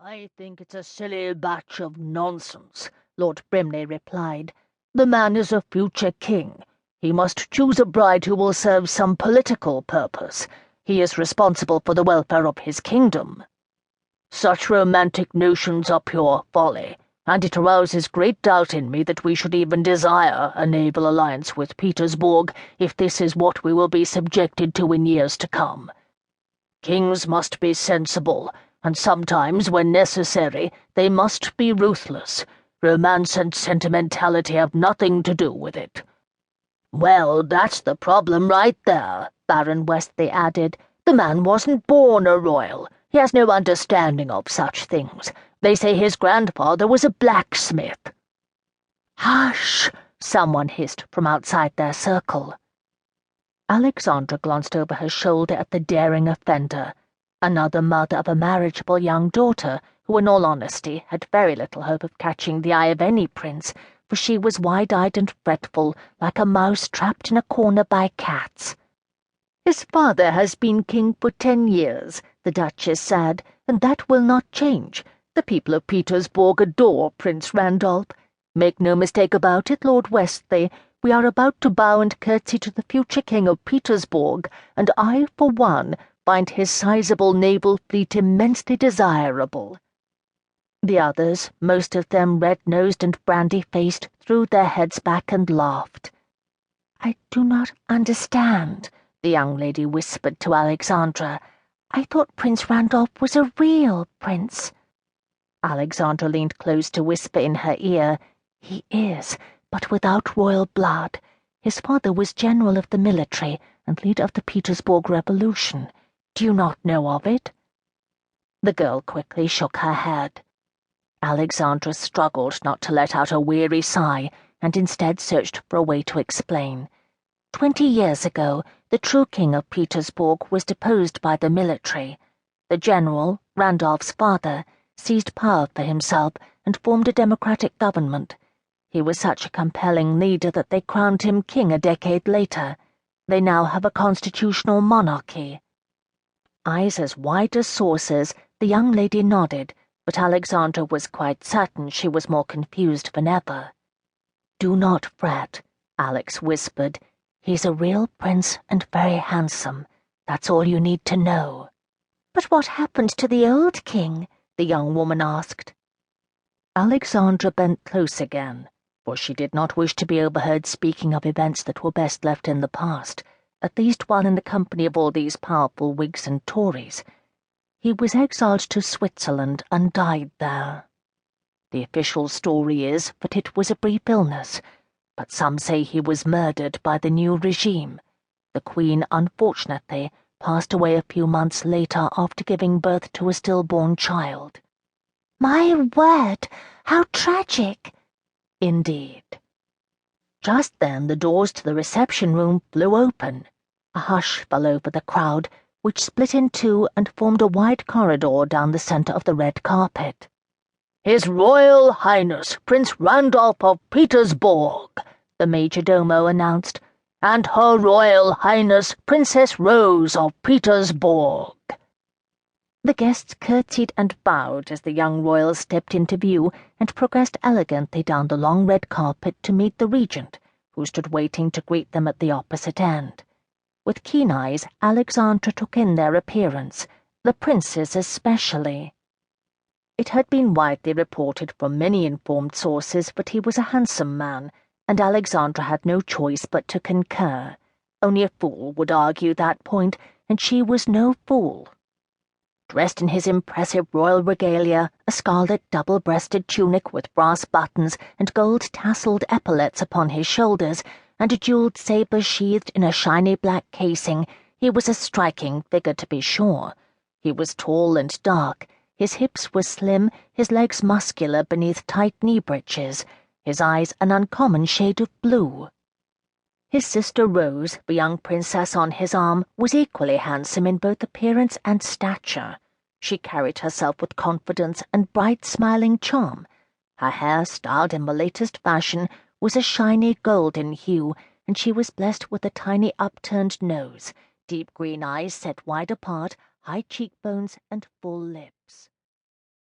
"I think it's a silly batch of nonsense," Lord Brimley replied. "The man is a future king. He must choose a bride who will serve some political purpose. He is responsible for the welfare of his kingdom. Such romantic notions are pure folly, and it arouses great doubt in me that we should even desire a naval alliance with Petersburg if this is what we will be subjected to in years to come. Kings must be sensible, and sometimes, when necessary, they must be ruthless. Romance and sentimentality have nothing to do with it." "Well, that's the problem right there," Baron Westley added. "The man wasn't born a royal. He has no understanding of such things. They say his grandfather was a blacksmith." "Hush!" someone hissed from outside their circle. Alexandra glanced over her shoulder at the daring offender, another mother of a marriageable young daughter who, in all honesty, had very little hope of catching the eye of any prince, for she was wide-eyed and fretful, like a mouse trapped in a corner by cats. "His father has been king for 10 years, the Duchess said, and that will not change. The people of Petersburg adore Prince Randolph. Make no mistake about it, Lord Westley, we are about to bow and curtsy to the future king of Petersburg, and I, for one, find his sizable naval fleet immensely desirable." The others, most of them red-nosed and brandy-faced, threw their heads back and laughed. "I do not understand," the young lady whispered to Alexandra. "I thought Prince Randolph was a real prince." Alexandra leaned close to whisper in her ear, "He is, but without royal blood. His father was general of the military and leader of the Petersburg Revolution. Do you not know of it?" The girl quickly shook her head. Alexandra struggled not to let out a weary sigh, and instead searched for a way to explain. 20 years ago, the true king of Petersburg was deposed by the military. The general, Randolph's father, seized power for himself and formed a democratic government. He was such a compelling leader that they crowned him king a decade later. They now have a constitutional monarchy. Eyes as wide as saucers, the young lady nodded, but Alexandra was quite certain she was more confused than ever. "Do not fret," Alex whispered. "He's a real prince and very handsome. That's all you need to know." "But what happened to the old king?" the young woman asked. Alexandra bent close again, for she did not wish to be overheard speaking of events that were best left in the past, at least while in the company of all these powerful Whigs and Tories. He was exiled to Switzerland and died there. The official story is that it was a brief illness, but some say he was murdered by the new regime. The Queen, unfortunately, passed away a few months later after giving birth to a stillborn child. "My word, how tragic!" "Indeed." Just then the doors to the reception room flew open. A hush fell over the crowd, which split in two and formed a wide corridor down the center of the red carpet. "His Royal Highness, Prince Randolph of Petersbourg," the majordomo announced, "and Her Royal Highness, Princess Rose of Petersbourg." The guests curtsied and bowed as the young royals stepped into view and progressed elegantly down the long red carpet to meet the regent, who stood waiting to greet them at the opposite end. With keen eyes, Alexandra took in their appearance, the prince's especially. It had been widely reported from many informed sources that he was a handsome man, and Alexandra had no choice but to concur. Only a fool would argue that point, and she was no fool. Dressed in his impressive royal regalia, a scarlet double-breasted tunic with brass buttons and gold-tasselled epaulets upon his shoulders, and a jewelled sabre sheathed in a shiny black casing, he was a striking figure to be sure. He was tall and dark, his hips were slim, his legs muscular beneath tight knee breeches, his eyes an uncommon shade of blue. His sister Rose, the young princess on his arm, was equally handsome in both appearance and stature. She carried herself with confidence and bright smiling charm. Her hair, styled in the latest fashion, was a shiny golden hue, and she was blessed with a tiny upturned nose, deep green eyes set wide apart, high cheekbones, and full lips.